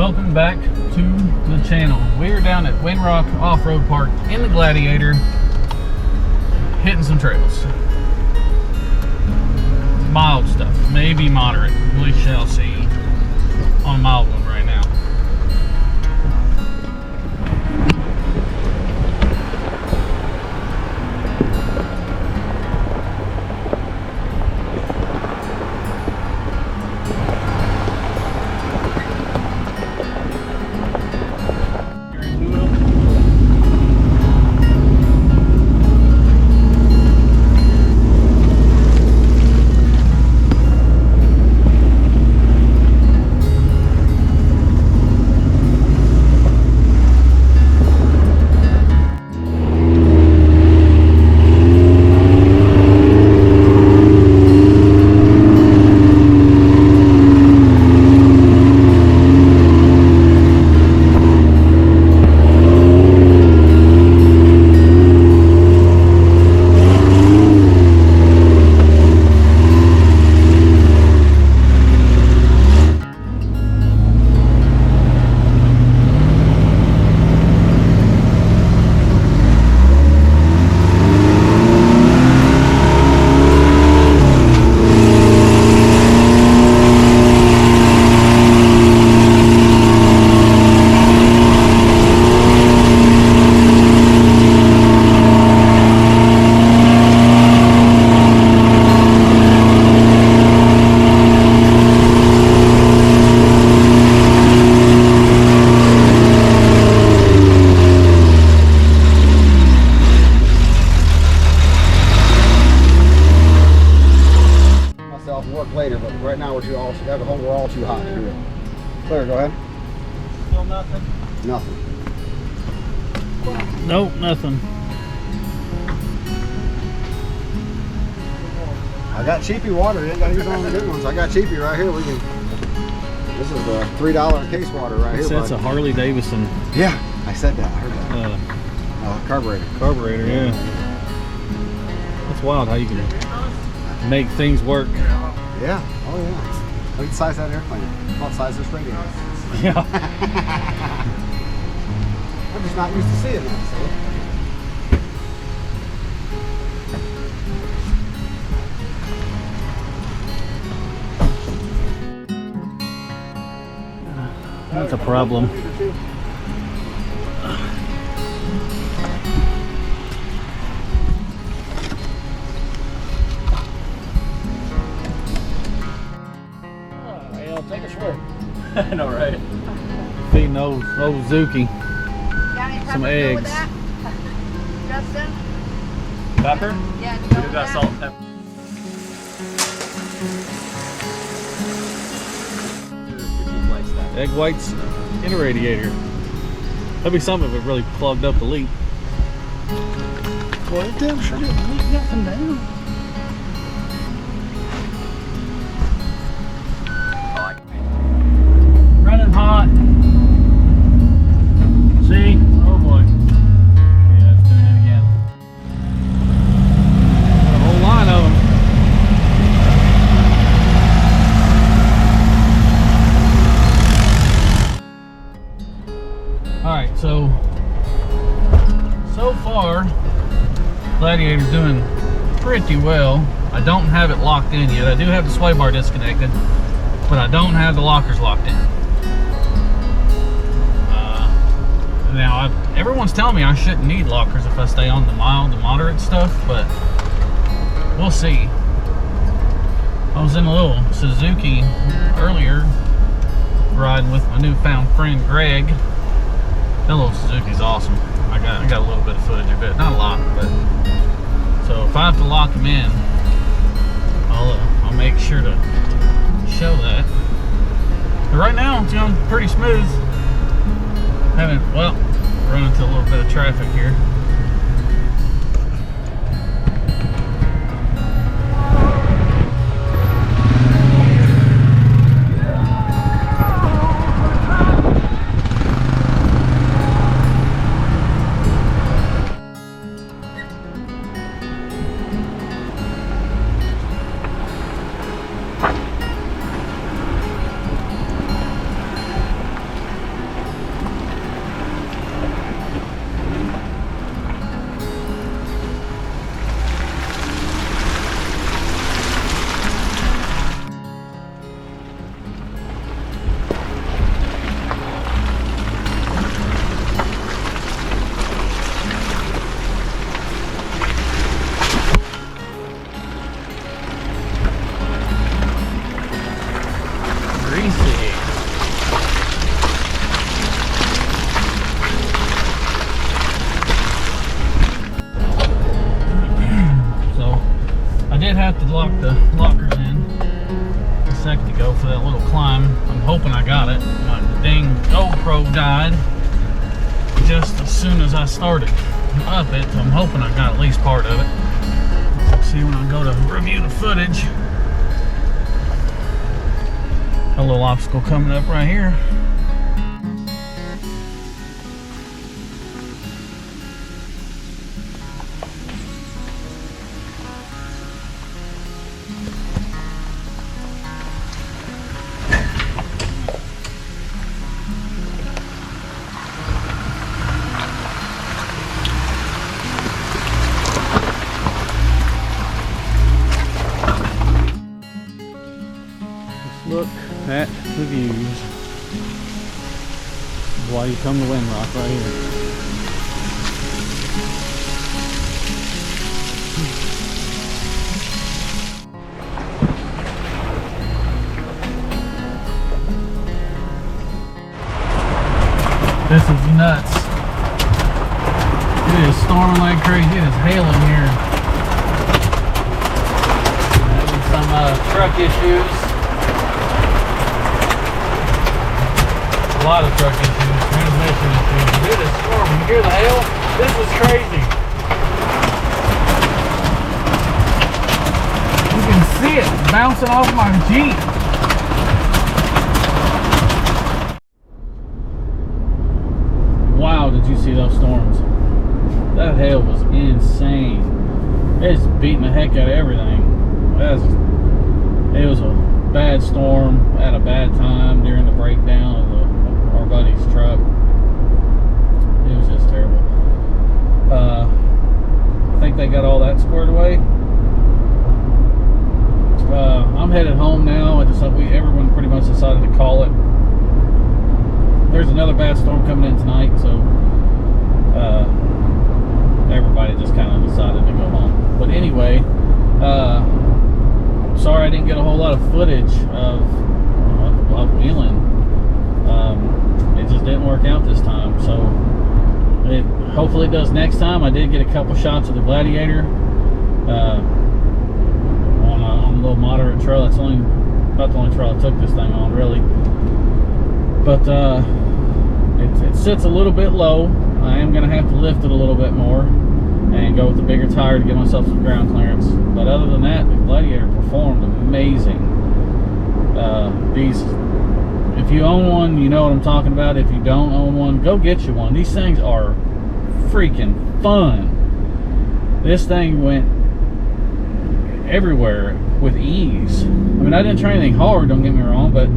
Welcome back to the channel. We are down at Windrock Offroad Park in the Gladiator, hitting some trails. Mild stuff, maybe moderate. We shall see on a mild one right now. Later, but right now we're all too hot to do it. Claire, go ahead. Still nothing? Nothing. Nope, nothing. I got cheapy water. You ain't got to use all the good ones. I got cheapy right here. This is the $3 case water right here. That's a Harley Davidson. Yeah, I said that. I heard that. Carburetor. Carburetor, yeah. That's wild how you can make things work. Yeah. Oh yeah. Look at the size of that airplane. What size this radio is. Yeah. I'm just not used to seeing that. So. That's a problem. Take a swig. I know, right? Feeding old Zuki some eggs. Justin? Pepper? Yeah, We do got salt and pepper. Egg whites in a radiator. That'd be something if it really clogged up the leak. Well, it damn sure didn't leak nothing down. Hot. See? Oh boy. Yeah, it's doing it again. Got a whole line of them. Alright, so far Gladiator's doing pretty well. I don't have it locked in yet. I do have the sway bar disconnected, but I don't have the lockers locked in. Now, everyone's telling me I shouldn't need lockers if I stay on the mild to moderate stuff, but we'll see. I was in a little Suzuki earlier, riding with my newfound friend Greg. That little Suzuki's awesome. I got a little bit of footage of it, not a lot, but so if I have to lock him in, I'll make sure to show that. But right now, it's going pretty smooth. Well, run into a little bit of traffic here. greasy. So I did have to lock the lockers in a second ago for that little climb. I'm hoping I got it. My dang GoPro died just as soon as I started up it, so I'm hoping I got at least part of it. We'll see when I go to review the footage. A little obstacle coming up right here. Look at the views. Why you come to Windrock right here. This is nuts. It is storming like crazy. It is hailing here. Having some truck issues. A lot of truck issues, transmission issues. It is storming. You hear the hail? This is crazy. You can see it bouncing off my Jeep. Wow, did you see those storms? That hail was insane. It's beating the heck out of everything. It was a bad storm at a bad time during the breakdown of our buddy's truck. It was just terrible. I think they got all that squared away. I'm headed home now. Everyone pretty much decided to call it. There's another bad storm coming in tonight, so everybody just kind of decided to go home. But anyway, sorry I didn't get a whole lot of footage of wheeling. It just didn't work out this time, so hopefully it does next time. I did get a couple shots of the Gladiator on a little moderate trail. That's about the only trail I took this thing on, really. But it sits a little bit low. I am going to have to lift it a little bit more and go with the bigger tire to give myself some ground clearance. But other than that, the Gladiator performed amazing. If you own one, you know what I'm talking about. If you don't own one, go get you one. These things are freaking fun. This thing went everywhere with ease. I mean, I didn't try anything hard, don't get me wrong, but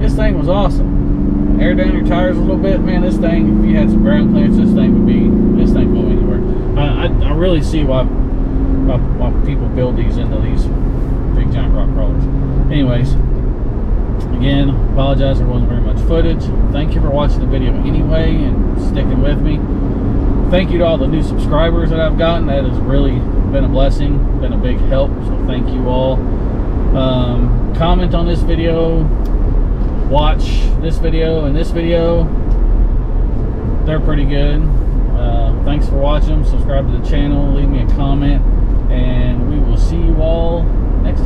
this thing was awesome. Air down your tires a little bit, man. This thing, if you had some ground clearance, this thing go anywhere. I really see why people build these into these big giant rock crawlers. Anyways, again, apologize there wasn't very much footage. Thank you for watching the video anyway and sticking with me. Thank you to all the new subscribers that I've gotten. That has really been a blessing, been a big help, so thank you all. Comment on this video, watch this video and this video. They're pretty good. Thanks for watching. Subscribe to the channel, leave me a comment, and we will see you all